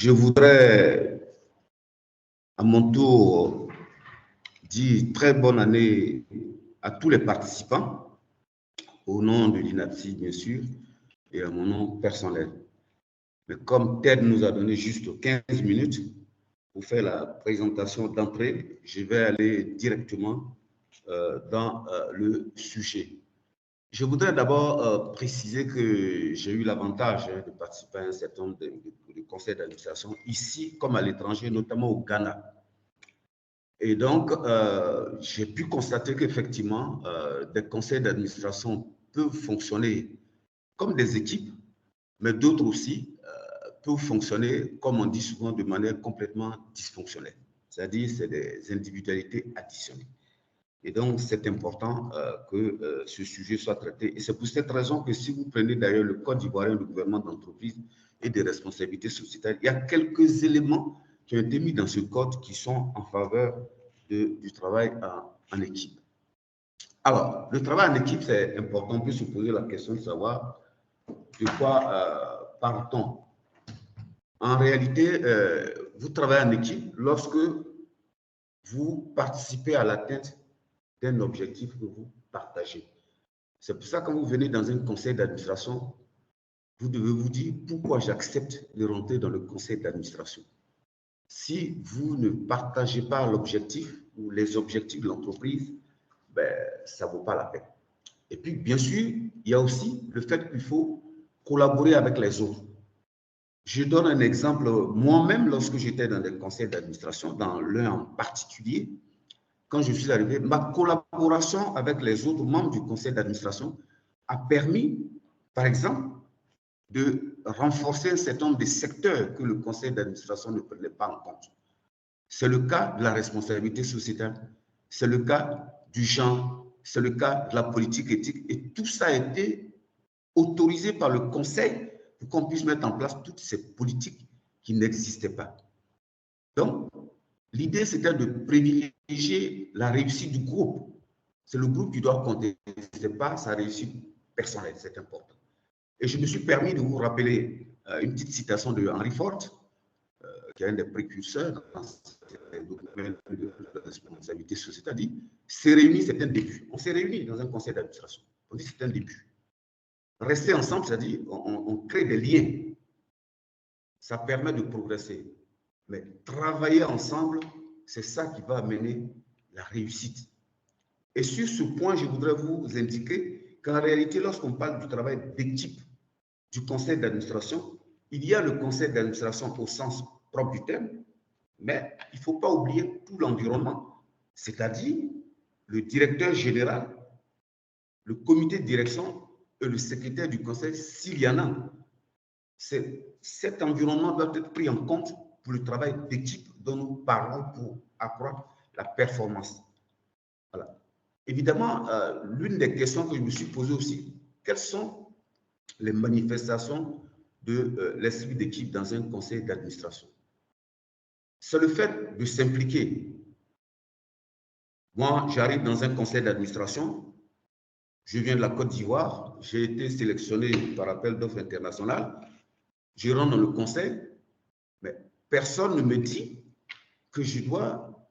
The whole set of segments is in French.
Je voudrais à mon tour dire très bonne année à tous les participants, au nom de l'INAPSI bien sûr, et à mon nom personnel. Mais comme Ted nous a donné juste 15 minutes pour faire la présentation d'entrée, je vais aller directement dans le sujet. Je voudrais d'abord préciser que j'ai eu l'avantage de participer à un certain nombre de conseils d'administration ici comme à l'étranger, notamment au Ghana. Et donc, j'ai pu constater qu'effectivement, des conseils d'administration peuvent fonctionner comme des équipes, mais d'autres aussi peuvent fonctionner, comme on dit souvent, de manière complètement dysfonctionnelle. C'est-à-dire, c'est des individualités additionnelles. Et donc, c'est important que ce sujet soit traité. Et c'est pour cette raison que si vous prenez d'ailleurs le Code ivoirien de gouvernement d'entreprise et des responsabilités sociétales, il y a quelques éléments qui ont été mis dans ce code qui sont en faveur du travail en équipe. Alors, le travail en équipe, c'est important. On peut se poser la question de savoir de quoi parle-t-on. En réalité, vous travaillez en équipe lorsque vous participez à l'atteinte d'un objectif que vous partagez. C'est pour ça que quand vous venez dans un conseil d'administration, vous devez vous dire pourquoi j'accepte de rentrer dans le conseil d'administration. Si vous ne partagez pas l'objectif ou les objectifs de l'entreprise, ben, ça ne vaut pas la peine. Et puis, bien sûr, il y a aussi le fait qu'il faut collaborer avec les autres. Je donne un exemple. Moi-même, lorsque j'étais dans des conseils d'administration, dans l'un en particulier, quand je suis arrivé, ma collaboration avec les autres membres du conseil d'administration a permis, par exemple, de renforcer un certain nombre de secteurs que le conseil d'administration ne prenait pas en compte. C'est le cas de la responsabilité sociétale, c'est le cas du genre, c'est le cas de la politique éthique, et tout ça a été autorisé par le conseil pour qu'on puisse mettre en place toutes ces politiques qui n'existaient pas. Donc, l'idée, c'était de privilégier la réussite du groupe. C'est le groupe qui doit compter, ce n'est pas sa réussite personnelle, c'est important. Et je me suis permis de vous rappeler une petite citation de Henry Ford, qui est un des précurseurs dans le domaine de la responsabilité sociétale, dit « Se réunir, c'est un début ». On s'est réunis dans un conseil d'administration. On dit « c'est un début ». Rester ensemble, c'est-à-dire on crée des liens. Ça permet de progresser. Mais travailler ensemble, c'est ça qui va amener la réussite. Et sur ce point, je voudrais vous indiquer qu'en réalité, lorsqu'on parle du travail d'équipe du conseil d'administration, il y a le conseil d'administration au sens propre du terme, mais il ne faut pas oublier tout l'environnement, c'est-à-dire le directeur général, le comité de direction et le secrétaire du conseil, s'il y en a. Cet environnement doit être pris en compte pour le travail d'équipe dont nous parlons pour accroître la performance. Voilà. Évidemment, l'une des questions que je me suis posée aussi, quelles sont les manifestations de l'esprit d'équipe dans un conseil d'administration? C'est le fait de s'impliquer. Moi, j'arrive dans un conseil d'administration, je viens de la Côte d'Ivoire, j'ai été sélectionné par appel d'offres international, je rentre dans le conseil, mais personne ne me dit que je dois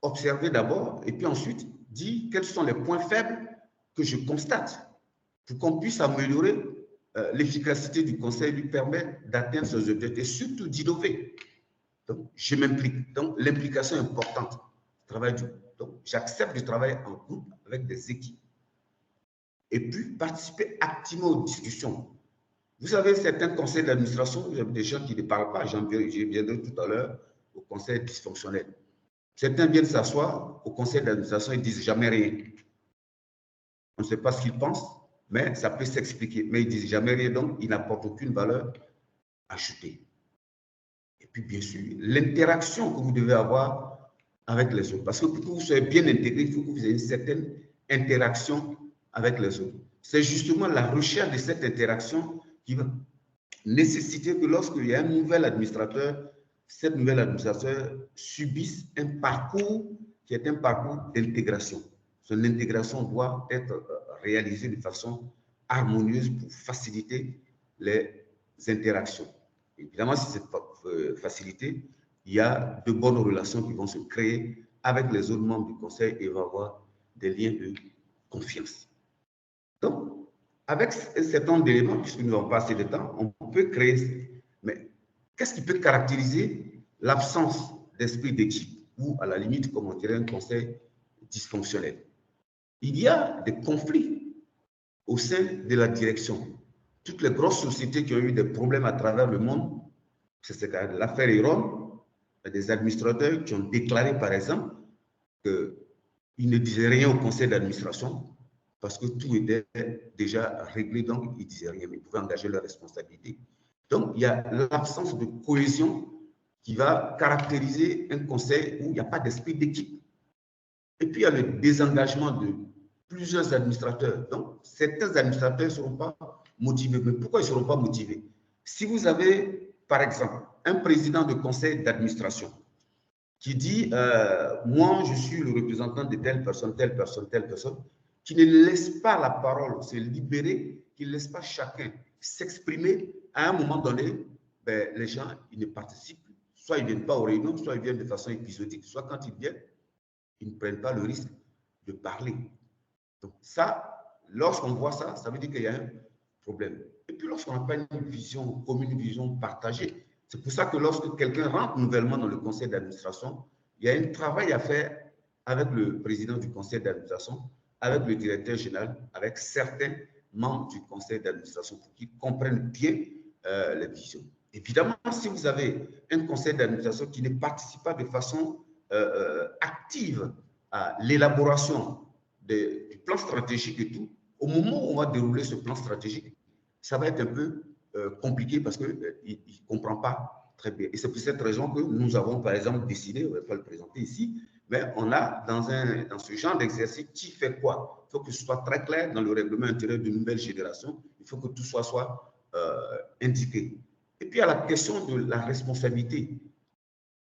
observer d'abord et puis ensuite dire quels sont les points faibles que je constate pour qu'on puisse améliorer l'efficacité du conseil, lui permettre d'atteindre ses objectifs et surtout d'innover. Donc, je m'implique. Donc, l'implication est importante. Donc, j'accepte de travailler en groupe avec des équipes et puis participer activement aux discussions. Vous savez, certains conseils d'administration, il y a des gens qui ne parlent pas. J'y viendrai tout à l'heure au conseil dysfonctionnel. Certains viennent s'asseoir au conseil d'administration et ne disent jamais rien. On ne sait pas ce qu'ils pensent, mais ça peut s'expliquer. Mais ils ne disent jamais rien, donc ils n'apportent aucune valeur ajoutée. Et puis, bien sûr, l'interaction que vous devez avoir avec les autres. Parce que pour que vous soyez bien intégré, il faut que vous ayez une certaine interaction avec les autres. C'est justement la recherche de cette interaction qui va nécessiter que lorsqu'il y a un nouvel administrateur, cette nouvelle administrateur subisse un parcours qui est un parcours d'intégration. Son intégration doit être réalisée de façon harmonieuse pour faciliter les interactions. Évidemment, si cette faciliter, il y a de bonnes relations qui vont se créer avec les autres membres du conseil et il va y avoir des liens de confiance. Donc, avec un certain nombre d'éléments, puisque nous n'avons pas assez de temps, on peut créer. Mais qu'est-ce qui peut caractériser l'absence d'esprit d'équipe ou, à la limite, comme on dirait, un conseil dysfonctionnel? Il y a des conflits au sein de la direction. Toutes les grosses sociétés qui ont eu des problèmes à travers le monde, c'est l'affaire Iron, des administrateurs qui ont déclaré, par exemple, qu'ils ne disaient rien au conseil d'administration parce que tout était déjà réglé, donc ils ne disaient rien, mais ils pouvaient engager leurs responsabilités. Donc, il y a l'absence de cohésion qui va caractériser un conseil où il n'y a pas d'esprit d'équipe. Et puis, il y a le désengagement de plusieurs administrateurs. Donc, certains administrateurs ne seront pas motivés. Mais pourquoi ils ne seront pas motivés? Si vous avez, par exemple, un président de conseil d'administration qui dit moi, je suis le représentant de telle personne, qui ne laisse pas la parole se libérer, qui ne laisse pas chacun s'exprimer, à un moment donné, ben, les gens, ils ne participent plus. Soit ils ne viennent pas aux réunions, soit ils viennent de façon épisodique, soit quand ils viennent, ils ne prennent pas le risque de parler. Donc ça, lorsqu'on voit ça, ça veut dire qu'il y a un problème. Et puis lorsqu'on n'a pas une vision commune, une vision partagée, c'est pour ça que lorsque quelqu'un rentre nouvellement dans le conseil d'administration, il y a un travail à faire avec le président du conseil d'administration, avec le directeur général, avec certains membres du conseil d'administration pour qu'ils comprennent bien les visions. Évidemment, si vous avez un conseil d'administration qui ne participe pas de façon active à l'élaboration du plan stratégique et tout, au moment où on va dérouler ce plan stratégique, ça va être un peu compliqué parce qu'il ne comprend pas très bien. Et c'est pour cette raison que nous avons, par exemple, décidé, on ne va pas le présenter ici, mais on a dans ce genre d'exercice qui fait quoi? Il faut que ce soit très clair dans le règlement intérieur de nouvelle génération. Il faut que tout soit indiqué. Et puis, à la question de la responsabilité,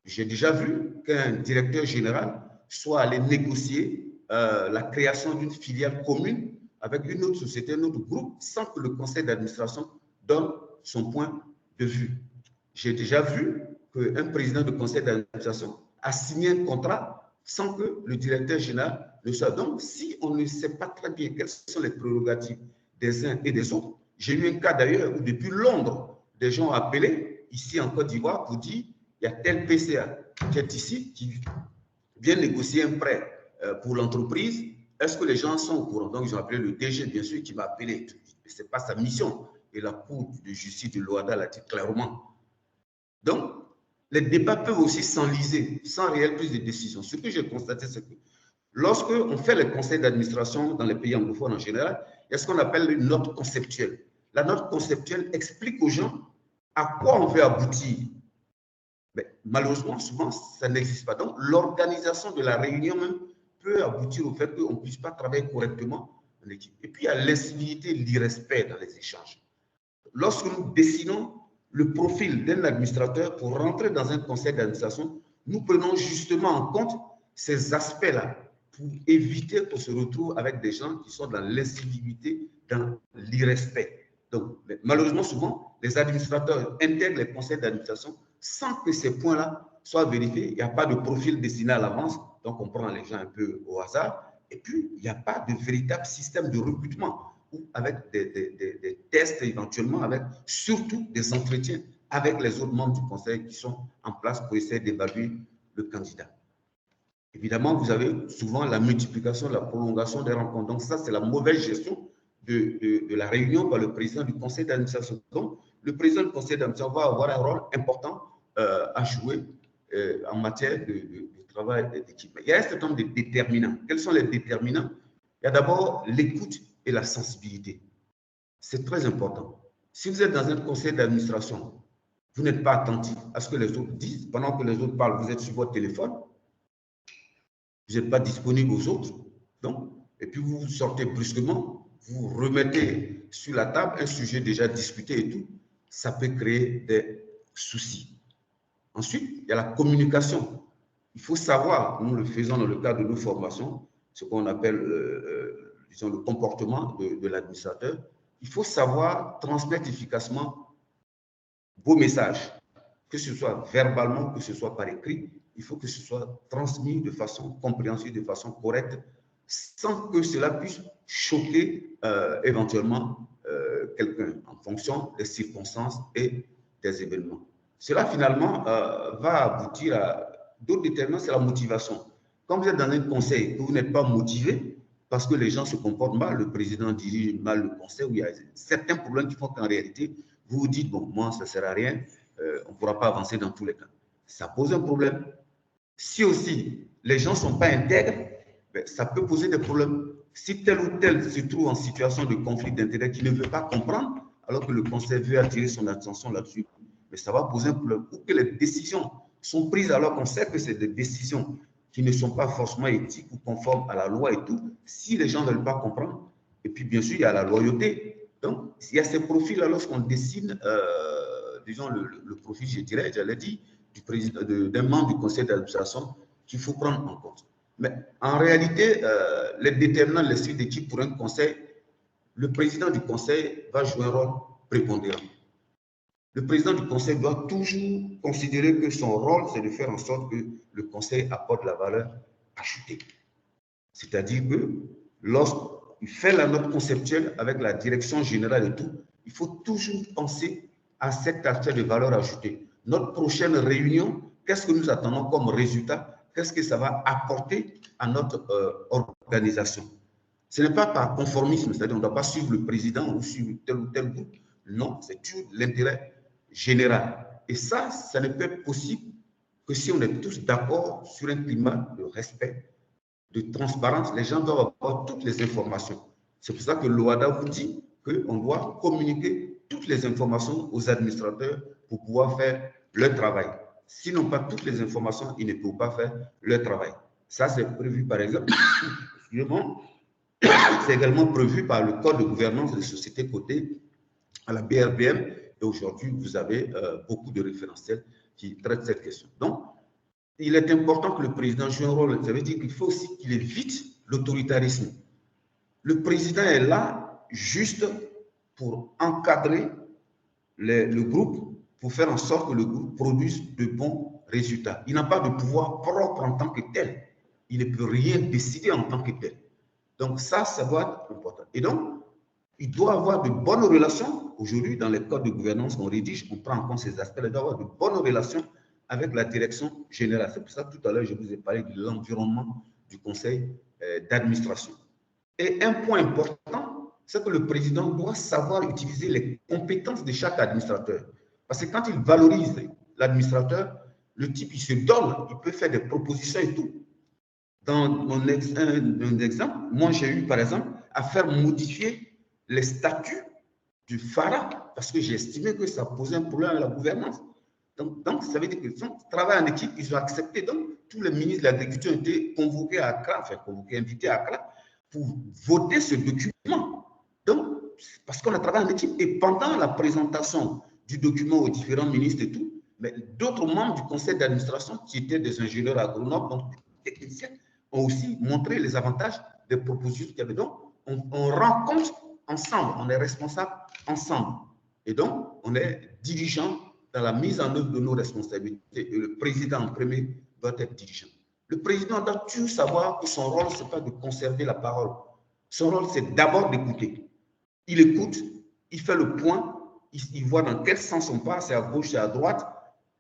j'ai déjà vu qu'un directeur général soit allé négocier la création d'une filiale commune avec une autre société, un autre groupe, sans que le conseil d'administration donne son point de vue. J'ai déjà vu qu'un président de conseil d'administration a signé un contrat sans que le directeur général le sache. Donc, si on ne sait pas très bien quelles sont les prérogatives des uns et des autres, j'ai eu un cas d'ailleurs où depuis Londres, des gens ont appelé ici en Côte d'Ivoire pour dire il y a tel PCA qui est ici, qui vient négocier un prêt pour l'entreprise. Est-ce que les gens sont au courant? Donc, ils ont appelé le DG, bien sûr, qui m'a appelé. Ce n'est pas sa mission. Et la Cour de justice de l'OADA l'a dit clairement. Donc, les débats peuvent aussi s'enliser sans réelle prise de décision. Ce que j'ai constaté, c'est que lorsque on fait les conseils d'administration dans les pays anglophones en général, il y a ce qu'on appelle une note conceptuelle. La note conceptuelle explique aux gens à quoi on veut aboutir. Mais malheureusement, souvent, ça n'existe pas. Donc, l'organisation de la réunion même peut aboutir au fait qu'on ne puisse pas travailler correctement en équipe. Et puis, il y a l'incivilité, l'irrespect dans les échanges. Lorsque nous dessinons le profil d'un administrateur pour rentrer dans un conseil d'administration, nous prenons justement en compte ces aspects-là pour éviter qu'on se retrouve avec des gens qui sont dans l'incivilité, dans l'irrespect. Donc, malheureusement, souvent, les administrateurs intègrent les conseils d'administration sans que ces points-là soient vérifiés. Il n'y a pas de profil dessiné à l'avance, donc on prend les gens un peu au hasard. Et puis, il n'y a pas de véritable système de recrutement ou avec des tests éventuellement, avec surtout des entretiens avec les autres membres du conseil qui sont en place pour essayer d'évaluer le candidat. Évidemment, vous avez souvent la multiplication, la prolongation des rencontres. Donc ça, c'est la mauvaise gestion de la réunion par le président du conseil d'administration. Donc, le président du conseil d'administration va avoir un rôle important à jouer en matière de travail d'équipe. Il y a un certain nombre de déterminants. Quels sont les déterminants? Il y a d'abord l'écoute et la sensibilité. C'est très important. Si vous êtes dans un conseil d'administration, vous n'êtes pas attentif à ce que les autres disent. Pendant que les autres parlent, vous êtes sur votre téléphone. Vous n'êtes pas disponible aux autres. Donc, et puis vous sortez brusquement, vous remettez sur la table un sujet déjà discuté et tout. Ça peut créer des soucis. Ensuite, il y a la communication. Il faut savoir, nous le faisons dans le cadre de nos formations, ce qu'on appelle disons, le comportement de l'administrateur. Il faut savoir transmettre efficacement vos messages. Il que ce soit verbalement, que ce soit par écrit, il faut que ce soit transmis de façon compréhensible, de façon correcte, sans que cela puisse choquer éventuellement quelqu'un en fonction des circonstances et des événements. Cela finalement va aboutir à d'autres déterminants, c'est la motivation. Quand vous êtes dans un conseil que vous n'êtes pas motivé, parce que les gens se comportent mal, le président dirige mal le conseil, où il y a certains problèmes qui font qu'en réalité, vous vous dites, bon, moi, ça ne sert à rien, on ne pourra pas avancer dans tous les cas. Ça pose un problème. Si aussi les gens ne sont pas intègres, ben, ça peut poser des problèmes. Si tel ou tel se trouve en situation de conflit d'intérêts qui ne veut pas comprendre, alors que le conseil veut attirer son attention là-dessus, mais ça va poser un problème. Ou que les décisions sont prises alors qu'on sait que c'est des décisions qui ne sont pas forcément éthiques ou conformes à la loi et tout, si les gens ne veulent pas comprendre. Et puis, bien sûr, il y a la loyauté. Donc, il y a ces profils-là lorsqu'on dessine, disons, le profil, je dirais, j'allais dire, d'un membre du conseil d'administration qu'il faut prendre en compte. Mais en réalité, les déterminants, les suites d'équipe pour un conseil, le président du conseil va jouer un rôle prépondérant. Le président du conseil doit toujours considérer que son rôle, c'est de faire en sorte que le conseil apporte la valeur ajoutée. C'est-à-dire que lorsqu'il fait la note conceptuelle avec la direction générale et tout, il faut toujours penser à cet aspect de valeur ajoutée. Notre prochaine réunion, qu'est-ce que nous attendons comme résultat? Qu'est-ce que ça va apporter à notre organisation? Ce n'est pas par conformisme, c'est-à-dire qu'on ne doit pas suivre le président ou suivre tel ou tel groupe. Non, c'est toujours l'intérêt général. Et ça ne peut être possible que si on est tous d'accord sur un climat de respect, de transparence. Les gens doivent avoir toutes les informations. C'est pour ça que l'OADA vous dit qu'on doit communiquer toutes les informations aux administrateurs pour pouvoir faire leur travail. S'ils n'ont pas toutes les informations, ils ne peuvent pas faire leur travail. Ça, c'est prévu, par exemple, c'est également prévu par le Code de gouvernance des sociétés cotées à la BRBM. Et aujourd'hui, vous avez beaucoup de référentiels qui traitent cette question. Donc, il est important que le président joue un rôle. Ça veut dire qu'il faut aussi qu'il évite l'autoritarisme. Le président est là juste pour encadrer le groupe, pour faire en sorte que le groupe produise de bons résultats. Il n'a pas de pouvoir propre en tant que tel. Il ne peut rien décider en tant que tel. Donc ça doit être important. Et donc, il doit avoir de bonnes relations. Aujourd'hui, dans les codes de gouvernance qu'on rédige, on prend en compte ces aspects. Il doit avoir de bonnes relations avec la direction générale. C'est pour ça que tout à l'heure, je vous ai parlé de l'environnement du conseil d'administration. Et un point important, c'est que le président doit savoir utiliser les compétences de chaque administrateur. Parce que quand il valorise l'administrateur, le type, il se donne, il peut faire des propositions et tout. Dans mon exemple, moi, j'ai eu, par exemple, à faire modifier les statuts du FARA parce que j'ai estimé que ça posait un problème à la gouvernance. Donc, ça veut dire que son travail en équipe, ils ont accepté. Donc, tous les ministres de l'Agriculture ont été convoqués à Accra, enfin convoqués, invités à Accra pour voter ce document. Donc, parce qu'on a travaillé en équipe. Et pendant la présentation du document aux différents ministres et tout, mais d'autres membres du conseil d'administration qui étaient des ingénieurs agronomes, donc des techniciens, ont aussi montré les avantages des propositions qu'il y avait. Donc, on rend compte ensemble, on est responsable ensemble. Et donc, on est dirigeant dans la mise en œuvre de nos responsabilités. Et le président, en premier, doit être dirigeant. Le président doit toujours savoir que son rôle, ce n'est pas de conserver la parole. Son rôle, c'est d'abord d'écouter. Il écoute, il fait le point, il voit dans quel sens on part, c'est à gauche, c'est à droite.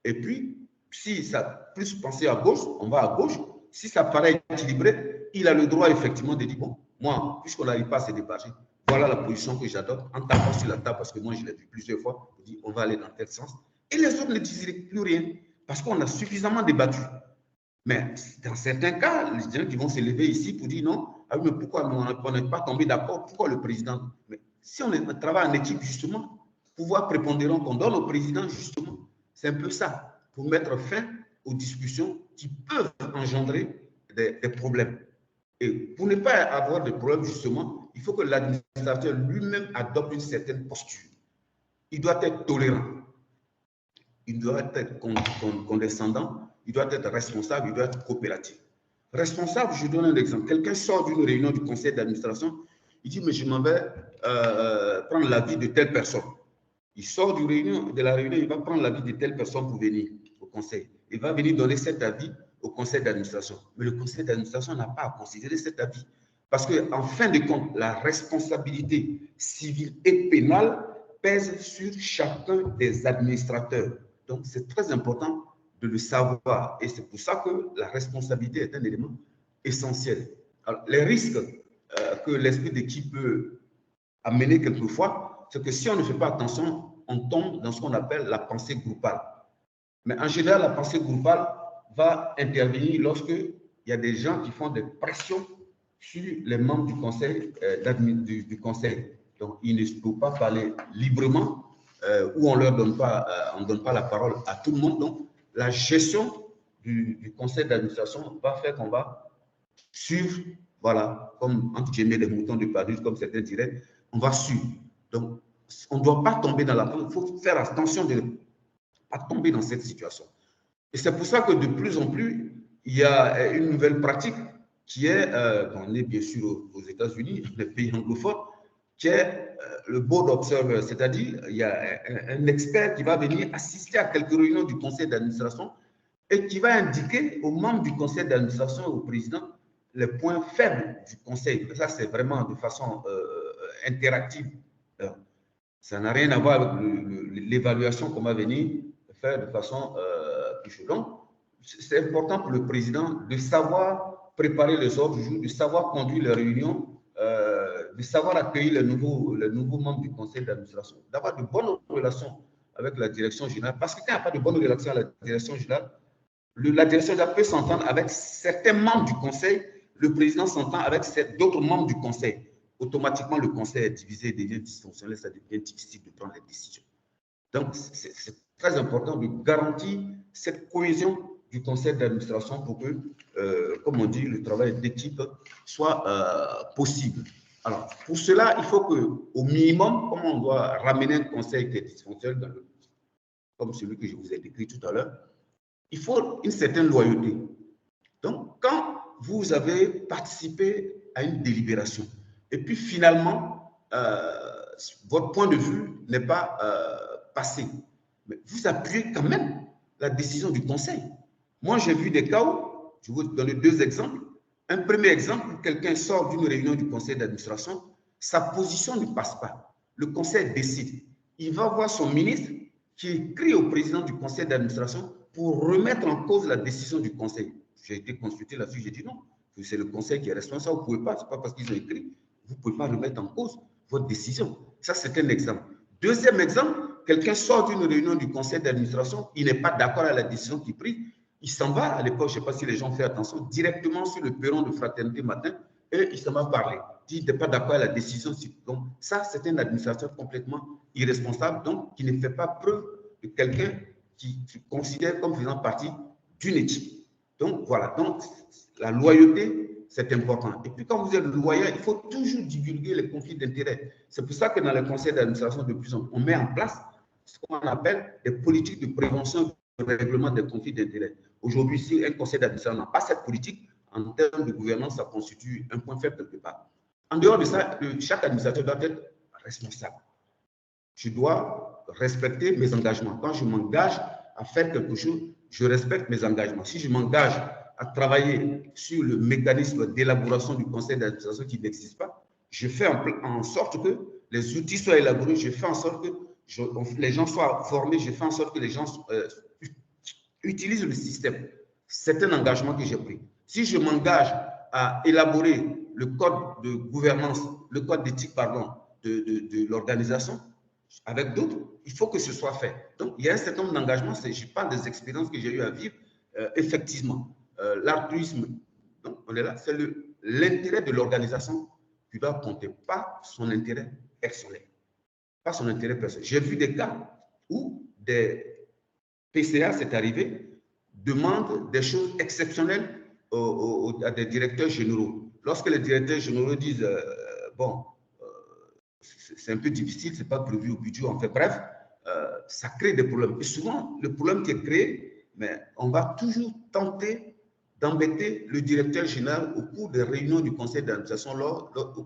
Et puis, si ça plus penser à gauche, on va à gauche. Si ça paraît équilibré, il a le droit effectivement de dire, bon, moi, puisqu'on n'arrive pas à se déparger, voilà la position que j'adopte en tapant sur la table, parce que moi, je l'ai vu plusieurs fois, on dit, on va aller dans tel sens. Et les autres ne disent plus rien, parce qu'on a suffisamment débattu. Mais dans certains cas, les gens qui vont se lever ici pour dire non, ah oui, mais pourquoi on n'est pas tombé d'accord? Pourquoi le président? Mais si on travaille en équipe, justement, pouvoir prépondérant qu'on donne au président, justement, c'est un peu ça, pour mettre fin aux discussions qui peuvent engendrer des problèmes. Et pour ne pas avoir de problèmes, justement, il faut que l'administrateur lui-même adopte une certaine posture. Il doit être tolérant, il doit être condescendant, il doit être responsable, il doit être coopératif. Responsable, je donne un exemple. Quelqu'un sort d'une réunion du conseil d'administration, il dit, mais je m'en vais prendre l'avis de telle personne. Il sort de la réunion, il va prendre l'avis de telle personne pour venir au conseil. Il va venir donner cet avis au conseil d'administration. Mais le conseil d'administration n'a pas à considérer cet avis. Parce qu'en fin de compte, la responsabilité civile et pénale pèse sur chacun des administrateurs. Donc, c'est très important de le savoir. Et c'est pour ça que la responsabilité est un élément essentiel. Alors, les risques que l'esprit d'équipe peut amener quelquefois, c'est que si on ne fait pas attention, on tombe dans ce qu'on appelle la pensée groupale. Mais en général, la pensée groupale va intervenir lorsque il y a des gens qui font des pressions sur les membres du conseil, du conseil. Donc, ils ne peuvent pas parler librement ou on ne donne pas la parole à tout le monde. Donc, la gestion du conseil d'administration va faire qu'on va suivre, voilà, comme entre guillemets les moutons de Paris, comme certains diraient, on va suivre. Donc, on ne doit pas tomber dans la... Il faut faire attention de ne pas tomber dans cette situation. Et c'est pour ça que de plus en plus, il y a une nouvelle pratique qui est, on est bien sûr aux États-Unis, les pays anglophones, qui est le board observer, c'est-à-dire il y a un expert qui va venir assister à quelques réunions du conseil d'administration et qui va indiquer aux membres du conseil d'administration et au président les points faibles du conseil. Ça, c'est vraiment de façon interactive. Ça n'a rien à voir avec l'évaluation qu'on va venir faire de façon plus. Donc, c'est important pour le président de savoir préparer les ordres du jour, de savoir conduire les réunions, de savoir accueillir les nouveaux membres du conseil d'administration, d'avoir de bonnes relations avec la direction générale. Parce que quand il n'y a pas de bonnes relations avec la direction générale, la direction générale peut s'entendre avec certains membres du conseil, le président s'entend avec d'autres membres du conseil. Automatiquement, le conseil est divisé, devient dysfonctionnel, ça devient difficile de prendre les décisions. Donc, c'est très important de garantir cette cohésion du conseil d'administration pour que, comme on dit, le travail d'équipe soit possible. Alors, pour cela, il faut qu'au minimum, comme on doit ramener un conseil qui est dysfonctionnel, comme celui que je vous ai décrit tout à l'heure, il faut une certaine loyauté. Donc, quand vous avez participé à une délibération, et puis finalement, votre point de vue n'est pas passé, mais vous appuyez quand même la décision du conseil. Moi, j'ai vu des cas où, je vais vous donner deux exemples. Un premier exemple, quelqu'un sort d'une réunion du conseil d'administration, sa position ne passe pas. Le conseil décide. Il va voir son ministre qui écrit au président du conseil d'administration pour remettre en cause la décision du conseil. J'ai été consulté là-dessus, j'ai dit non, c'est le conseil qui est responsable, vous ne pouvez pas, ce n'est pas parce qu'ils ont écrit, vous ne pouvez pas remettre en cause votre décision. Ça, c'est un exemple. Deuxième exemple, quelqu'un sort d'une réunion du conseil d'administration, il n'est pas d'accord avec la décision qu'il prise, il s'en va, à l'époque, je ne sais pas si les gens font attention, directement sur le perron de Fraternité Matin, et il s'en va parler. Il n'est pas d'accord avec la décision. Donc, ça, c'est un administrateur complètement irresponsable, donc qui ne fait pas preuve de quelqu'un qui considère comme faisant partie d'une équipe. Donc, voilà. Donc, la loyauté, c'est important. Et puis, quand vous êtes loyal, il faut toujours divulguer les conflits d'intérêts. C'est pour ça que dans les conseils d'administration, de plus en plus, on met en place ce qu'on appelle des politiques de prévention et de règlement des conflits d'intérêts. Aujourd'hui, si un conseil d'administration n'a pas cette politique, en termes de gouvernance, ça constitue un point faible quelque part. En dehors de ça, chaque administrateur doit être responsable. Je dois respecter mes engagements. Quand je m'engage à faire quelque chose, je respecte mes engagements. Si je m'engage à travailler sur le mécanisme d'élaboration du conseil d'administration qui n'existe pas, je fais en sorte que les outils soient élaborés, je fais en sorte que les gens soient formés, je fais en sorte que les gens utilisent le système. C'est un engagement que j'ai pris. Si je m'engage à élaborer le code de gouvernance, le code d'éthique, pardon, de l'organisation, avec d'autres, il faut que ce soit fait. Donc, il y a un certain nombre d'engagements, je parle des expériences que j'ai eu à vivre, effectivement. L'altruisme, donc on est là, c'est l'intérêt de l'organisation qui doit compter, pas son intérêt personnel. Pas son intérêt personnel. J'ai vu des cas où des PCA, c'est arrivé, demandent des choses exceptionnelles à des directeurs généraux. Lorsque les directeurs généraux disent, bon, c'est un peu difficile, ce n'est pas prévu au budget, en fait, bref, ça crée des problèmes. Et souvent, le problème qui est créé, mais on va toujours tenter d'embêter le directeur général au cours des réunions du conseil d'administration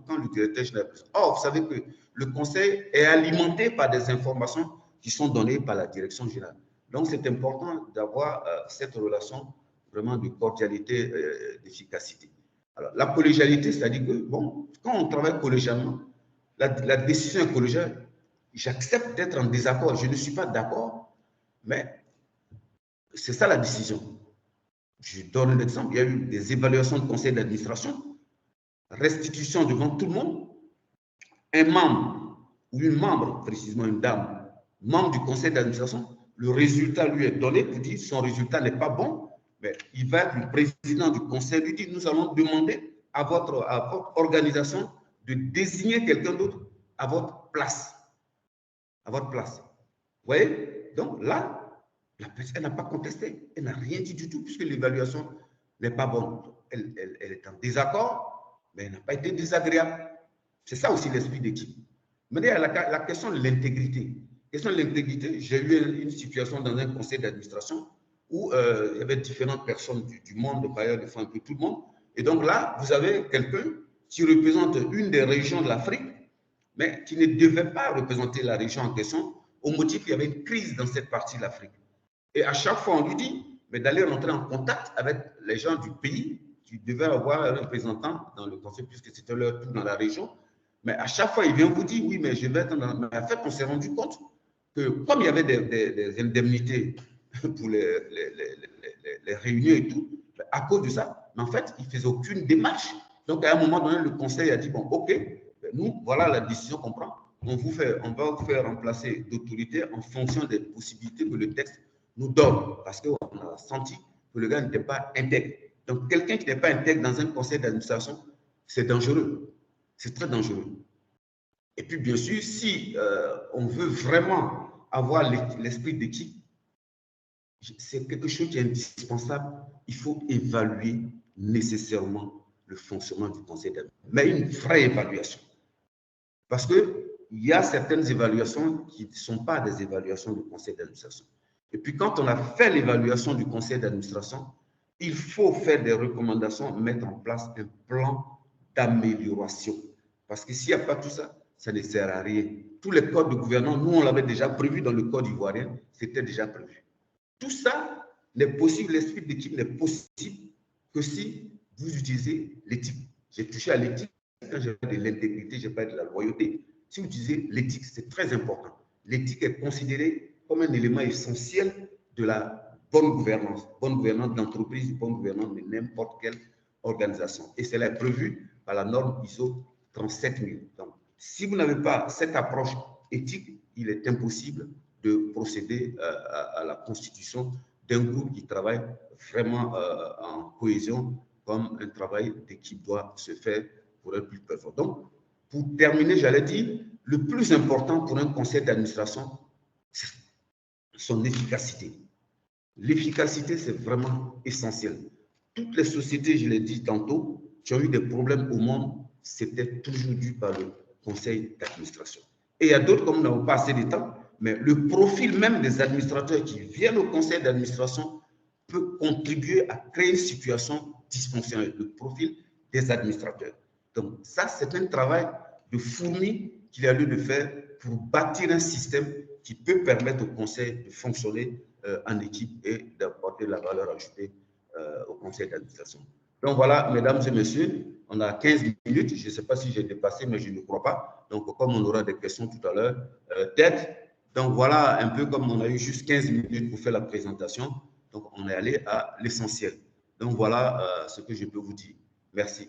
quand le directeur général est présent. Or, vous savez que le conseil est alimenté par des informations qui sont donnés par la direction générale. Donc, c'est important d'avoir cette relation vraiment de cordialité, d'efficacité. Alors, la collégialité, c'est-à-dire que, bon, quand on travaille collégialement, la décision est collégiale. J'accepte d'être en désaccord, je ne suis pas d'accord, mais c'est ça la décision. Je donne un exemple, il y a eu des évaluations de conseil d'administration, restitution devant tout le monde, un membre ou une membre, précisément une dame, membre du conseil d'administration, le résultat lui est donné pour dire son résultat n'est pas bon, mais il va être le président du conseil lui dit nous allons demander à votre organisation de désigner quelqu'un d'autre à votre place. À votre place. Vous voyez? Donc là, la personne, elle n'a pas contesté, elle n'a rien dit du tout puisque l'évaluation n'est pas bonne. Elle est en désaccord, mais elle n'a pas été désagréable. C'est ça aussi l'esprit d'équipe. Mais il y a la question de l'intégrité. Question de l'intégrité, j'ai eu une situation dans un conseil d'administration où il y avait différentes personnes du monde, de bailleurs de fonds, un peu tout le monde. Et donc là, vous avez quelqu'un qui représente une des régions de l'Afrique, mais qui ne devait pas représenter la région en question, au motif qu'il y avait une crise dans cette partie de l'Afrique. Et à chaque fois, on lui dit mais d'aller rentrer en contact avec les gens du pays qui devaient avoir un représentant dans le conseil, puisque c'était leur tour dans la région. Mais à chaque fois, il vient vous dire oui, mais je vais être dans. Mais en fait, on s'est rendu compte que comme il y avait des indemnités pour les réunions et tout, à cause de ça, mais en fait, il ne faisait aucune démarche. Donc, à un moment donné, le conseil a dit bon, OK, nous, voilà la décision qu'on prend. On va vous faire remplacer d'autorité en fonction des possibilités que le texte nous donne. Parce qu'on a senti que le gars n'était pas intègre. Donc, quelqu'un qui n'est pas intègre dans un conseil d'administration, c'est dangereux. C'est très dangereux. Et puis, bien sûr, si on veut vraiment avoir l'esprit d'équipe, c'est quelque chose qui est indispensable. Il faut évaluer nécessairement le fonctionnement du conseil d'administration. Mais une vraie évaluation. Parce qu'il y a certaines évaluations qui ne sont pas des évaluations du conseil d'administration. Et puis, quand on a fait l'évaluation du conseil d'administration, il faut faire des recommandations, mettre en place un plan d'amélioration. Parce que s'il n'y a pas tout ça, ça ne sert à rien. Tous les codes de gouvernance, nous, on l'avait déjà prévu dans le code ivoirien, c'était déjà prévu. Tout ça n'est possible, l'esprit d'équipe n'est possible que si vous utilisez l'éthique. J'ai touché à l'éthique quand j'ai parlé de l'intégrité, j'ai parlé de la loyauté. Si vous utilisez l'éthique, c'est très important. L'éthique est considérée comme un élément essentiel de la bonne gouvernance d'entreprise, bonne gouvernance de n'importe quelle organisation. Et cela est prévu par la norme ISO 37000. Donc, si vous n'avez pas cette approche éthique, il est impossible de procéder à la constitution d'un groupe qui travaille vraiment en cohésion, comme un travail d'équipe doit se faire pour être plus performant. Donc, pour terminer, j'allais dire, le plus important pour un conseil d'administration, c'est son efficacité. L'efficacité, c'est vraiment essentiel. Toutes les sociétés, je l'ai dit tantôt, qui ont eu des problèmes au monde, c'était toujours dû par le conseil d'administration. Et il y a d'autres, comme nous n'avons pas assez de temps, mais le profil même des administrateurs qui viennent au conseil d'administration peut contribuer à créer une situation dysfonctionnelle, le profil des administrateurs. Donc ça, c'est un travail de fourmi qu'il y a lieu de faire pour bâtir un système qui peut permettre au conseil de fonctionner en équipe et d'apporter la valeur ajoutée au conseil d'administration. Donc voilà, mesdames et messieurs, on a 15 minutes. Je ne sais pas si j'ai dépassé, mais je ne crois pas. Donc, comme on aura des questions tout à l'heure, peut-être. Donc voilà, un peu comme on a eu juste 15 minutes pour faire la présentation. Donc, on est allé à l'essentiel. Donc voilà ce que je peux vous dire. Merci.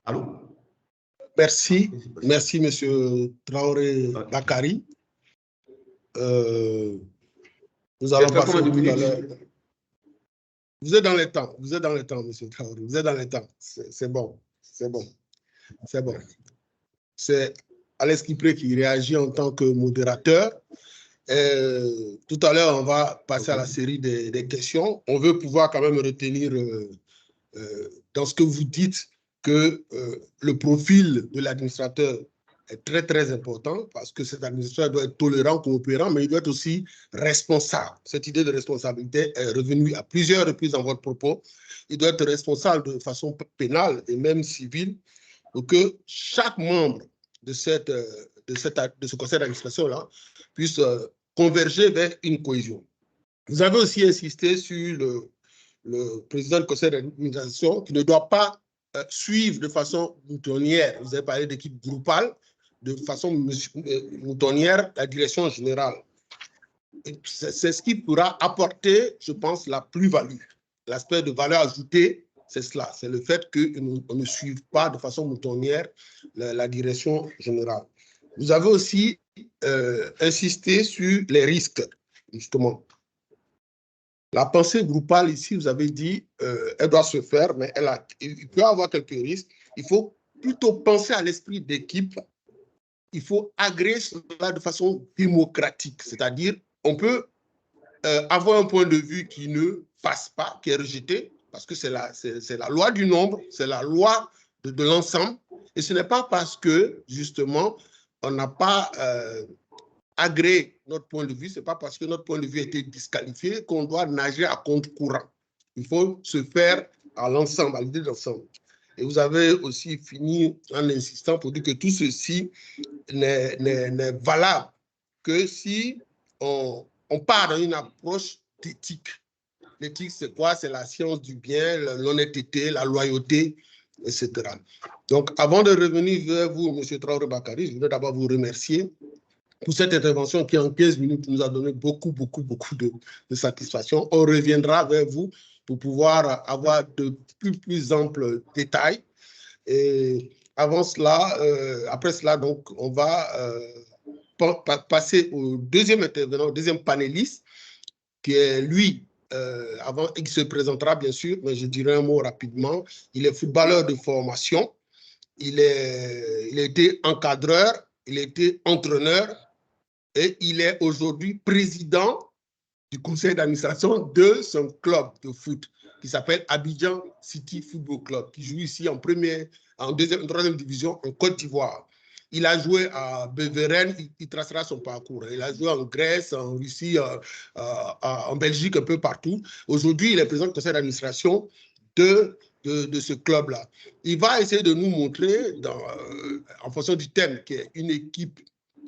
Allô? Merci. Merci, Monsieur Traoré Bakari. Nous allons passer tout à l'heure. Vous êtes dans les temps. Vous êtes dans les temps, Monsieur Traoré. Vous êtes dans les temps. C'est bon. C'est bon. C'est bon. C'est Alex Kipré qui réagit en tant que modérateur. Tout à l'heure, on va passer à la série des questions. On veut pouvoir quand même retenir dans ce que vous dites que le profil de l'administrateur est très, très important parce que cet administrateur doit être tolérant, coopérant, mais il doit être aussi responsable. Cette idée de responsabilité est revenue à plusieurs reprises dans votre propos. Il doit être responsable de façon pénale et même civile pour que chaque membre de ce conseil d'administration-là puisse converger vers une cohésion. Vous avez aussi insisté sur le président du conseil d'administration qui ne doit pas suivre de façon moutonnière. Vous avez parlé d'équipe groupale, de façon moutonnière, la direction générale. C'est ce qui pourra apporter, je pense, la plus-value. L'aspect de valeur ajoutée, c'est cela. C'est le fait qu'on ne suive pas de façon moutonnière la direction générale. Vous avez aussi insisté sur les risques, justement. La pensée groupale, ici, vous avez dit, elle doit se faire, mais il peut y avoir quelques risques. Il faut plutôt penser à l'esprit d'équipe. Il faut agréer cela de façon démocratique, c'est-à-dire on peut avoir un point de vue qui ne passe pas, qui est rejeté, parce que c'est la loi du nombre, c'est la loi de l'ensemble, et ce n'est pas parce que, justement, on n'a pas agréé notre point de vue, ce n'est pas parce que notre point de vue a été disqualifié qu'on doit nager à contre-courant. Il faut se faire à l'ensemble, à l'idée de l'ensemble. Et vous avez aussi fini en insistant pour dire que tout ceci n'est valable que si on part dans une approche d'éthique. L'éthique, c'est quoi? C'est la science du bien, l'honnêteté, la loyauté, etc. Donc, avant de revenir vers vous, M. Traoré Bakary, je voudrais d'abord vous remercier pour cette intervention qui, en 15 minutes, nous a donné beaucoup de satisfaction. On reviendra vers vous pour pouvoir avoir de plus amples détails. Et avant cela, après cela, donc, on va passer au deuxième intervenant, au deuxième panéliste, qui est lui, avant, il se présentera bien sûr, mais je dirai un mot rapidement. Il est footballeur de formation, il a été encadreur, il a été entraîneur et il est aujourd'hui président du conseil d'administration de son club de foot qui s'appelle Abidjan City Football Club, qui joue ici en deuxième, troisième division en Côte d'Ivoire. Il a joué à Beveren, il tracera son parcours. Il a joué en Grèce, en Russie, en Belgique, un peu partout. Aujourd'hui, il est président du conseil d'administration de ce club-là. Il va essayer de nous montrer, en fonction du thème, qui est une équipe,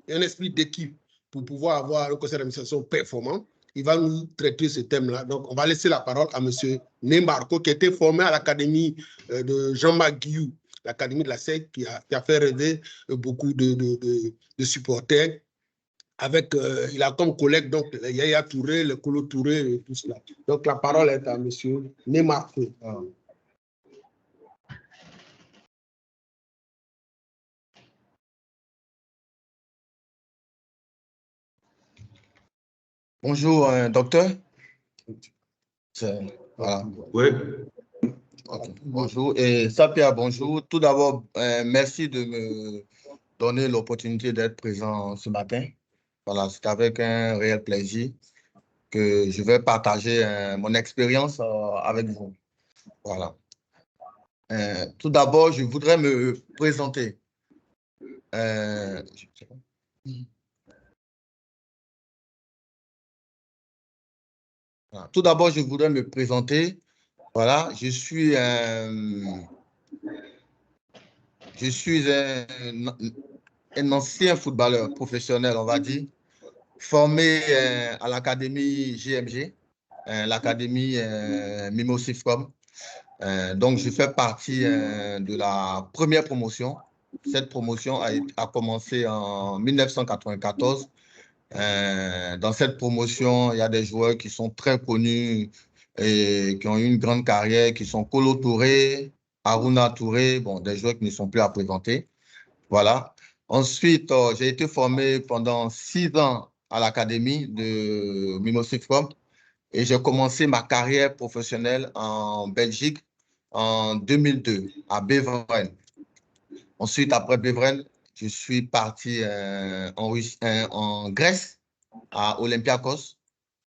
un esprit d'équipe pour pouvoir avoir un conseil d'administration performant. Il va nous traiter ce thème-là. Donc, on va laisser la parole à M. Nemarco, qui était formé à l'académie de Jean-Marc Guillou, l'académie de la SEC, qui a fait rêver beaucoup de supporters. Il a comme collègue donc Yaya Touré, le Kolo Touré et tout cela. Donc, la parole est à M. Nemarco. Bonjour, docteur. Voilà. Oui. Okay. Bonjour. Et Sapia, bonjour. Tout d'abord, merci de me donner l'opportunité d'être présent ce matin. Voilà, c'est avec un réel plaisir que je vais partager mon expérience avec vous. Voilà. Tout d'abord, je voudrais me présenter. Tout d'abord, je voudrais me présenter. Voilà, je suis un ancien footballeur professionnel, on va dire, formé à l'académie GMG, l'académie Mimosifcom. Donc, je fais partie de la première promotion. Cette promotion a commencé en 1994. Dans cette promotion, il y a des joueurs qui sont très connus et qui ont eu une grande carrière, qui sont Kolo Touré, Aruna Touré, bon, des joueurs qui ne sont plus à présenter. Voilà. Ensuite, j'ai été formé pendant 6 ans à l'académie de Mimosifcom et j'ai commencé ma carrière professionnelle en Belgique en 2002 à Beveren. Ensuite, après Beveren, je suis parti en Grèce, à Olympiakos,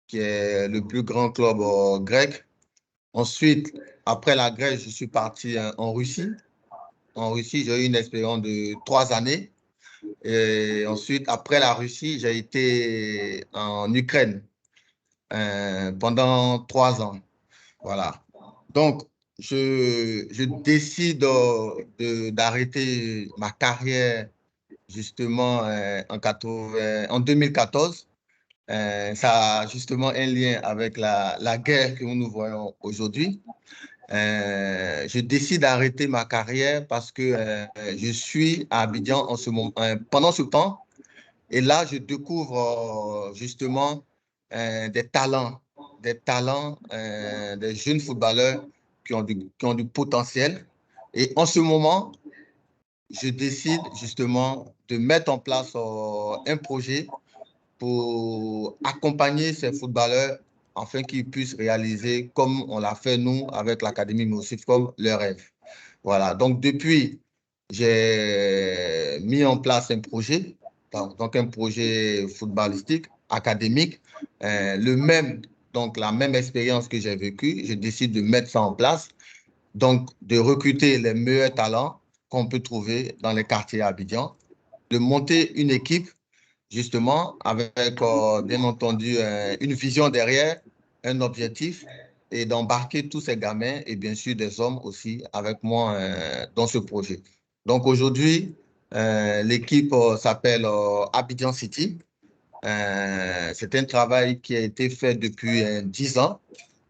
qui est le plus grand club grec. Ensuite, après la Grèce, je suis parti en Russie. En Russie, j'ai eu une expérience de 3 années. Et ensuite, après la Russie, j'ai été en Ukraine pendant 3 ans. Voilà. Donc, je décide d'arrêter ma carrière justement en 2014. Ça a justement un lien avec la guerre que nous voyons aujourd'hui. Je décide d'arrêter ma carrière parce que je suis à Abidjan en ce moment, pendant ce temps. Et là, je découvre justement des talents, des jeunes footballeurs qui ont du potentiel. Et en ce moment, je décide justement de mettre en place un projet pour accompagner ces footballeurs afin qu'ils puissent réaliser, comme on l'a fait nous avec l'Académie Mimosifcom, leur rêve. Voilà, donc depuis, j'ai mis en place un projet, donc un projet footballistique, académique, donc la même expérience que j'ai vécue, je décide de mettre ça en place, donc de recruter les meilleurs talents qu'on peut trouver dans les quartiers Abidjan, de monter une équipe justement, avec bien entendu une vision derrière, un objectif, et d'embarquer tous ces gamins et bien sûr des hommes aussi avec moi dans ce projet. Donc aujourd'hui, l'équipe s'appelle Abidjan City. C'est un travail qui a été fait depuis 10 ans.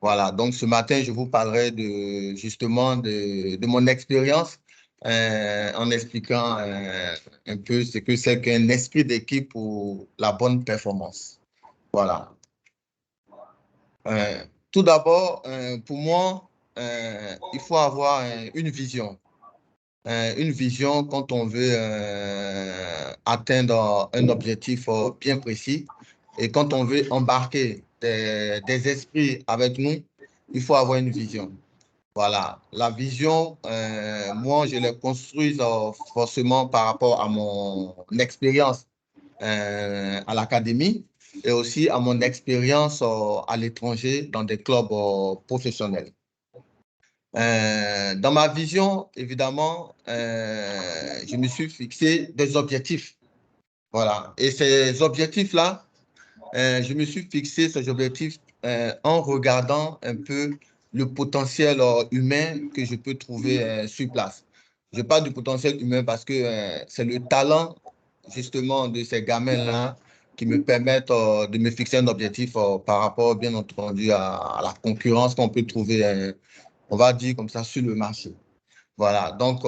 Voilà, donc ce matin, je vous parlerai justement de mon expérience en expliquant un peu ce que c'est qu'un esprit d'équipe pour la bonne performance. Voilà. Tout d'abord, pour moi, il faut avoir une vision. Une vision quand on veut atteindre un objectif bien précis et quand on veut embarquer des esprits avec nous, il faut avoir une vision. Voilà, la vision, moi, je l'ai construise forcément par rapport à mon expérience à l'académie et aussi à mon expérience à l'étranger dans des clubs professionnels. Dans ma vision, évidemment, je me suis fixé des objectifs. Voilà, et ces objectifs-là, je me suis fixé ces objectifs en regardant un peu le potentiel humain que je peux trouver sur place. Je parle du potentiel humain parce que c'est le talent justement de ces gamins-là qui me permettent de me fixer un objectif par rapport, bien entendu, à la concurrence qu'on peut trouver, on va dire comme ça, sur le marché. Voilà, donc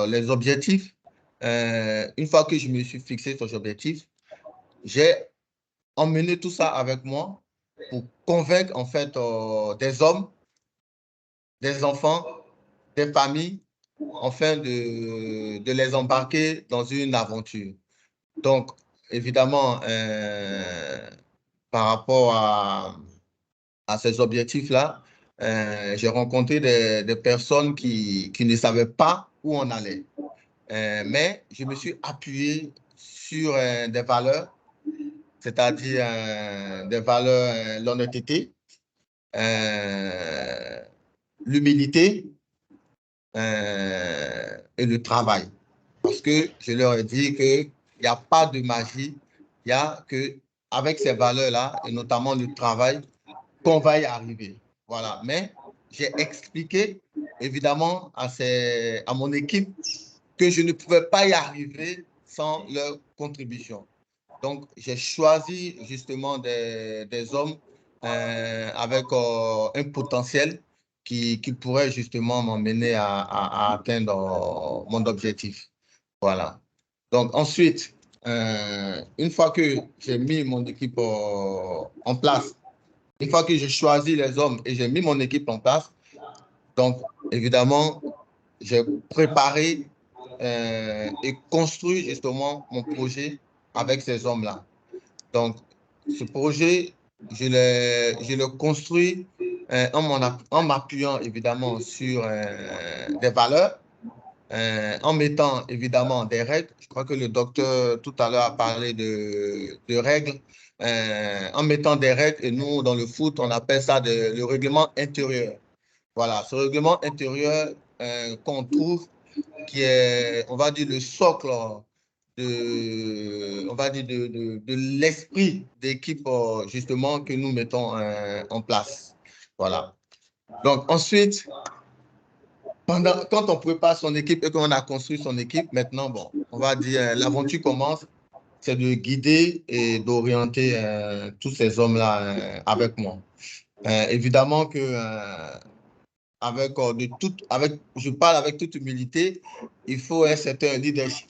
les objectifs, une fois que je me suis fixé ces objectifs, j'ai emmené tout ça avec moi pour convaincre en fait des hommes, des enfants, des familles, afin de les embarquer dans une aventure. Donc, évidemment, par rapport à ces objectifs-là, j'ai rencontré des personnes qui ne savaient pas où on allait. Mais je me suis appuyé sur des valeurs, c'est-à-dire des valeurs, l'honnêteté, l'humilité et le travail. Parce que je leur ai dit qu'il n'y a pas de magie, il n'y a qu'avec ces valeurs-là, et notamment le travail, qu'on va y arriver. Voilà. Mais j'ai expliqué, évidemment, à mon équipe que je ne pouvais pas y arriver sans leur contribution. Donc, j'ai choisi justement des hommes avec un potentiel qui pourrait justement m'emmener à atteindre mon objectif. Voilà. Donc, ensuite, une fois que j'ai mis mon équipe en place, une fois que j'ai choisi les hommes et j'ai mis mon équipe en place, donc, évidemment, j'ai préparé et construit justement mon projet avec ces hommes-là. Donc, ce projet, je le construis en m'appuyant évidemment sur des valeurs, en mettant évidemment des règles. Je crois que le docteur tout à l'heure a parlé de règles, en mettant des règles, et nous, dans le foot, on appelle ça le règlement intérieur. Voilà, ce règlement intérieur qu'on trouve, qui est, on va dire, le socle on va dire de l'esprit d'équipe justement que nous mettons en place. Voilà. Donc ensuite, quand on prépare son équipe et qu'on a construit son équipe, maintenant, bon, on va dire, l'aventure commence, c'est de guider et d'orienter tous ces hommes-là avec moi. Évidemment que je parle avec toute humilité, il faut un certain leadership.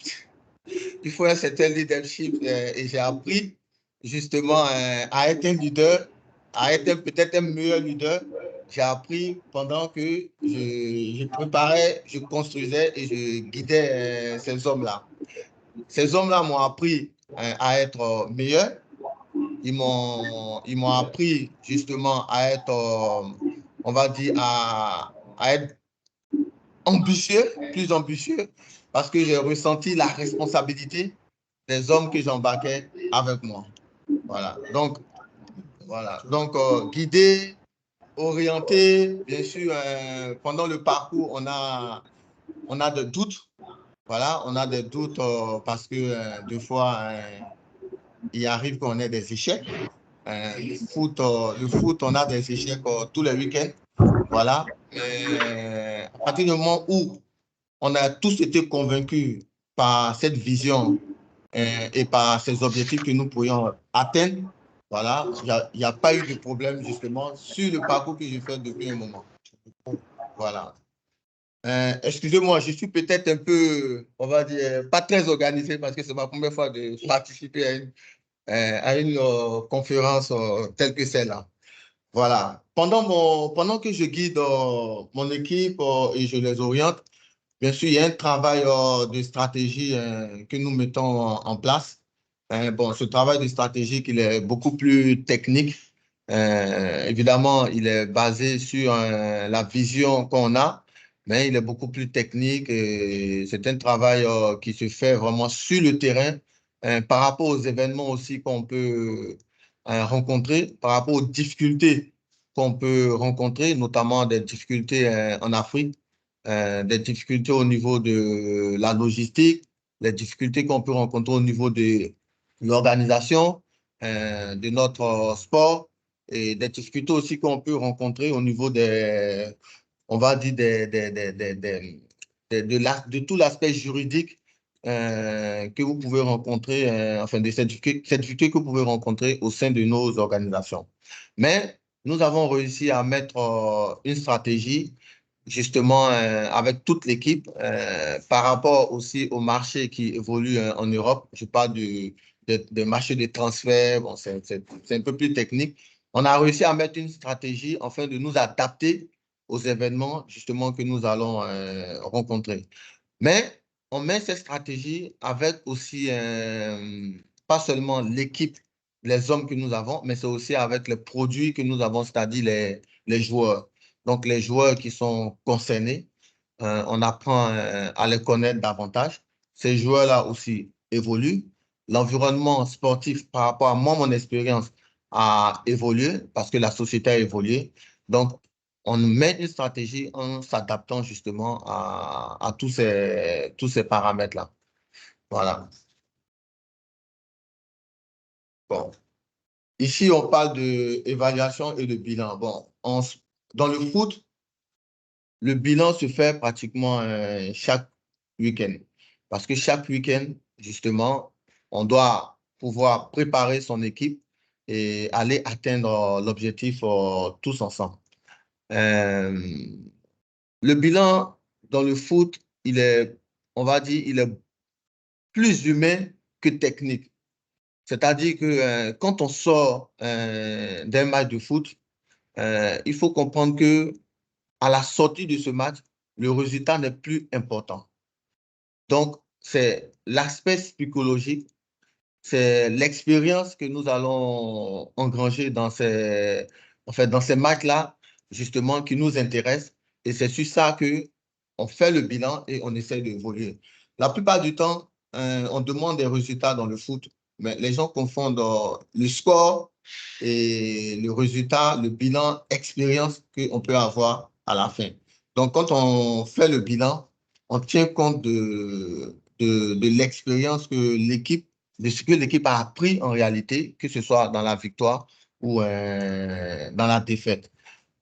Il faut un certain leadership et j'ai appris justement à être un leader, à être peut-être un meilleur leader. J'ai appris pendant que je préparais, je construisais et je guidais ces hommes-là. Ces hommes-là m'ont appris à être meilleur. Ils m'ont appris justement à être, on va dire, à être ambitieux, plus ambitieux, parce que j'ai ressenti la responsabilité des hommes que j'embarquais avec moi. Voilà. Donc, guider, orienter, bien sûr, pendant le parcours, on a des doutes. Voilà, on a des doutes parce que des fois, il arrive qu'on ait des échecs. Le foot, on a des échecs tous les week-ends. Voilà. À partir du moment où on a tous été convaincus par cette vision et par ces objectifs que nous pourrions atteindre, voilà, il n'y a pas eu de problème justement sur le parcours que je fais depuis un moment. Voilà. Excusez-moi, je suis peut-être un peu, on va dire, pas très organisé parce que c'est ma première fois de participer à une conférence telle que celle-là. Voilà. Pendant que je guide mon équipe et je les oriente, bien sûr, il y a un travail de stratégie que nous mettons en place. Bon, ce travail de stratégie, il est beaucoup plus technique. Évidemment, il est basé sur la vision qu'on a, mais il est beaucoup plus technique et c'est un travail qui se fait vraiment sur le terrain par rapport aux événements aussi qu'on peut rencontrer, par rapport aux difficultés qu'on peut rencontrer, notamment des difficultés en Afrique, des difficultés au niveau de la logistique, les difficultés qu'on peut rencontrer au niveau de l'organisation de notre sport et des difficultés aussi qu'on peut rencontrer au niveau on va dire, de tout l'aspect juridique que vous pouvez rencontrer, enfin, de cette difficulté que vous pouvez rencontrer au sein de nos organisations. Mais nous avons réussi à mettre une stratégie justement avec toute l'équipe par rapport aussi au marché qui évolue en Europe. Je parle des marchés de transfert, bon, c'est un peu plus technique. On a réussi à mettre une stratégie afin de nous adapter aux événements justement que nous allons rencontrer. Mais on met cette stratégie avec aussi pas seulement l'équipe, les hommes que nous avons, mais c'est aussi avec les produits que nous avons, c'est-à-dire les joueurs. Donc, les joueurs qui sont concernés, on apprend à les connaître davantage. Ces joueurs-là aussi évoluent. L'environnement sportif, par rapport à moi, mon expérience, a évolué parce que la société a évolué. Donc, on met une stratégie en s'adaptant justement à tous ces paramètres-là. Voilà. Bon. Ici, on parle d'évaluation et de bilan. Bon, dans le foot, le bilan se fait pratiquement chaque week-end. Parce que chaque week-end, justement, on doit pouvoir préparer son équipe et aller atteindre l'objectif tous ensemble. Le bilan dans le foot, on va dire, il est plus humain que technique. C'est-à-dire que quand on sort d'un match de foot, il faut comprendre que à la sortie de ce match, le résultat n'est plus important. Donc, c'est l'aspect psychologique, c'est l'expérience que nous allons engranger dans ces matchs-là, justement, qui nous intéresse. Et c'est sur ça qu'on fait le bilan et on essaie d'évoluer. La plupart du temps, on demande des résultats dans le foot, mais les gens confondent le score et le résultat, le bilan, expérience qu'on peut avoir à la fin. Donc, quand on fait le bilan, on tient compte de l'expérience que l'équipe, de ce que l'équipe a appris en réalité, que ce soit dans la victoire ou dans la défaite.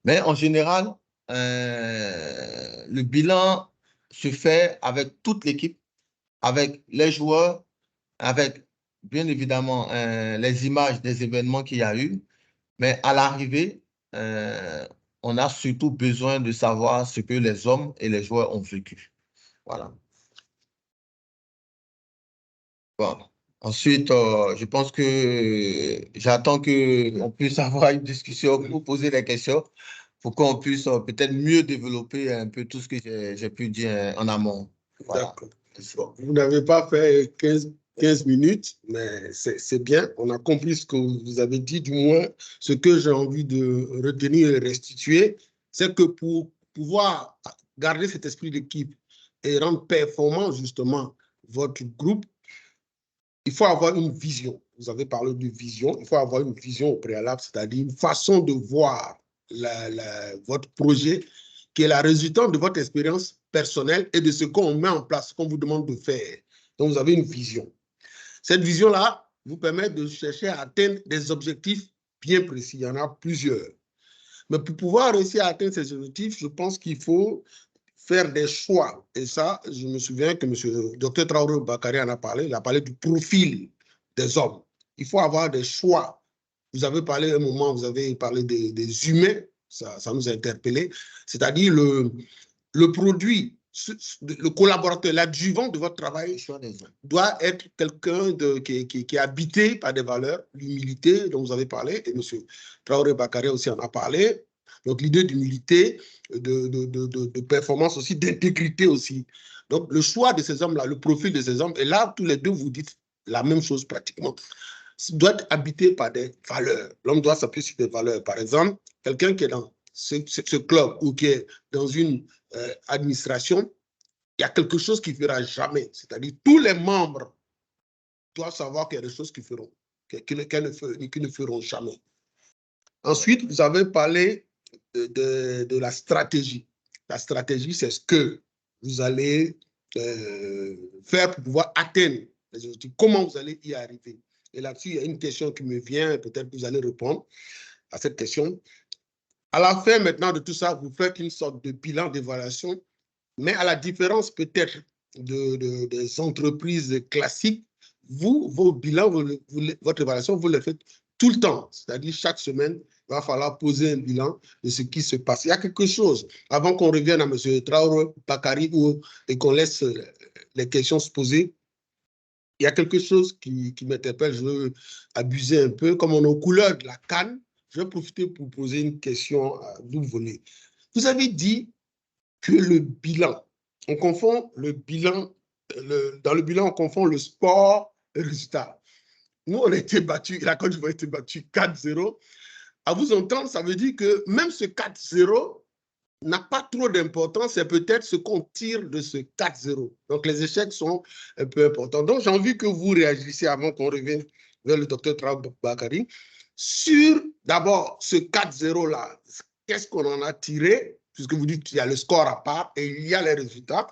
Mais en général, le bilan se fait avec toute l'équipe, avec les joueurs, avec bien évidemment les images des événements qu'il y a eu. Mais à l'arrivée, on a surtout besoin de savoir ce que les hommes et les joueurs ont vécu. Voilà. Bon. Ensuite, je pense que j'attends qu'on puisse avoir une discussion pour poser des questions pour qu'on puisse peut-être mieux développer un peu tout ce que j'ai pu dire en amont. Voilà. D'accord. Vous n'avez pas fait 15 minutes, mais c'est bien. On a compris ce que vous avez dit, du moins ce que j'ai envie de retenir et restituer, c'est que pour pouvoir garder cet esprit d'équipe et rendre performant justement votre groupe, il faut avoir une vision. Vous avez parlé de vision. Il faut avoir une vision au préalable, c'est-à-dire une façon de voir votre projet qui est la résultante de votre expérience personnelle et de ce qu'on met en place, ce qu'on vous demande de faire. Donc, vous avez une vision. Cette vision-là vous permet de chercher à atteindre des objectifs bien précis. Il y en a plusieurs. Mais pour pouvoir réussir à atteindre ces objectifs, je pense qu'il faut faire des choix. Et ça, je me souviens que M. Dr Traoré Bakary en a parlé. Il a parlé du profil des hommes. Il faut avoir des choix. Vous avez parlé à un moment, vous avez parlé des humains. Ça nous a interpellés. C'est-à-dire le produit, le collaborateur, l'adjuvant de votre travail doit être quelqu'un qui est habité par des valeurs, l'humilité dont vous avez parlé, et M. Traoré Bakary aussi en a parlé. Donc, l'idée d'humilité, de performance aussi, d'intégrité aussi. Donc, le choix de ces hommes-là, le profil de ces hommes, et là, tous les deux, vous dites la même chose pratiquement, doit être habité par des valeurs. L'homme doit s'appuyer sur des valeurs. Par exemple, quelqu'un qui est dans ce club ou qui est dans une administration, il y a quelque chose qui ne fera jamais. C'est-à-dire tous les membres doivent savoir qu'il y a des choses qu'ils feront, qu'ils ne feront jamais. Ensuite, vous avez parlé de la stratégie. La stratégie, c'est ce que vous allez faire pour pouvoir atteindre les objectifs. Comment vous allez y arriver? Et là-dessus, il y a une question qui me vient, peut-être que vous allez répondre à cette question. À la fin maintenant de tout ça, vous faites une sorte de bilan d'évaluation, mais à la différence peut-être des entreprises classiques, vos bilans, votre évaluation, vous le faites tout le temps. C'est-à-dire chaque semaine, il va falloir poser un bilan de ce qui se passe. Il y a quelque chose, avant qu'on revienne à M. Traoré Bakary et qu'on laisse les questions se poser, il y a quelque chose qui m'interpelle. Je veux abuser un peu. Comme on est aux couleurs de la CAN, je vais profiter pour poser une question à double volet. Vous avez dit que le bilan, on confond le bilan, dans le bilan, on confond le sport et le résultat. Nous, on a été battus, la Côte d'Ivoire a été battue 4-0. À vous entendre, ça veut dire que même ce 4-0 n'a pas trop d'importance, c'est peut-être ce qu'on tire de ce 4-0. Donc, les échecs sont un peu importants. Donc, j'ai envie que vous réagissiez avant qu'on revienne vers le docteur Traoré Bakary sur, d'abord, ce 4-0-là. Qu'est-ce qu'on en a tiré? Puisque vous dites qu'il y a le score à part et il y a les résultats.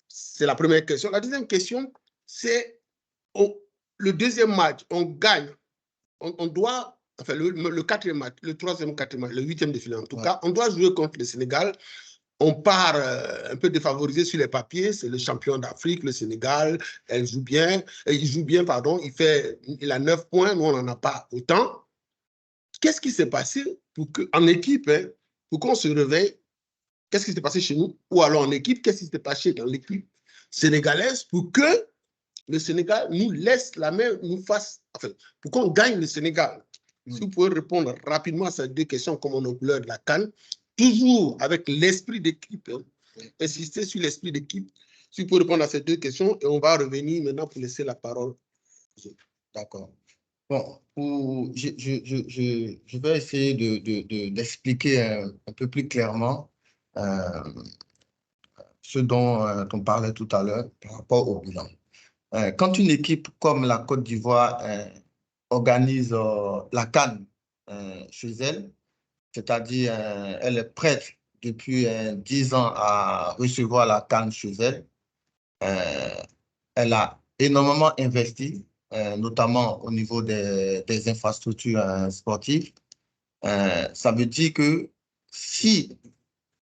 C'est la première question. La deuxième question, c'est le deuxième match, on gagne. On doit, enfin le quatrième match, le troisième, quatrième match, le huitième de finale en tout cas, on doit jouer contre le Sénégal. On part un peu défavorisé sur les papiers, c'est le champion d'Afrique, le Sénégal, il joue bien, il a 9 points, nous on n'en a pas autant. Qu'est-ce qui s'est passé en équipe, hein, pour qu'on se réveille? Qu'est-ce qui s'est passé chez nous? Ou alors en équipe, qu'est-ce qui s'est passé dans l'équipe sénégalaise pour que le Sénégal nous laisse la main, nous fasse, enfin, pour qu'on gagne le Sénégal? Si vous pouvez répondre rapidement à ces deux questions, comme on a couleur de la CAN, toujours avec l'esprit d'équipe, hein, insister sur l'esprit d'équipe. Si vous pouvez répondre à ces deux questions, et on va revenir maintenant pour laisser la parole. D'accord. Bon, je vais essayer d'expliquer un peu plus clairement ce dont on parlait tout à l'heure par rapport au bilan. Quand une équipe comme la Côte d'Ivoire organise la CAN chez elle, c'est-à-dire elle est prête depuis 10 ans à recevoir la CAN chez elle, elle a énormément investi, notamment au niveau des infrastructures sportives. Ça veut dire que si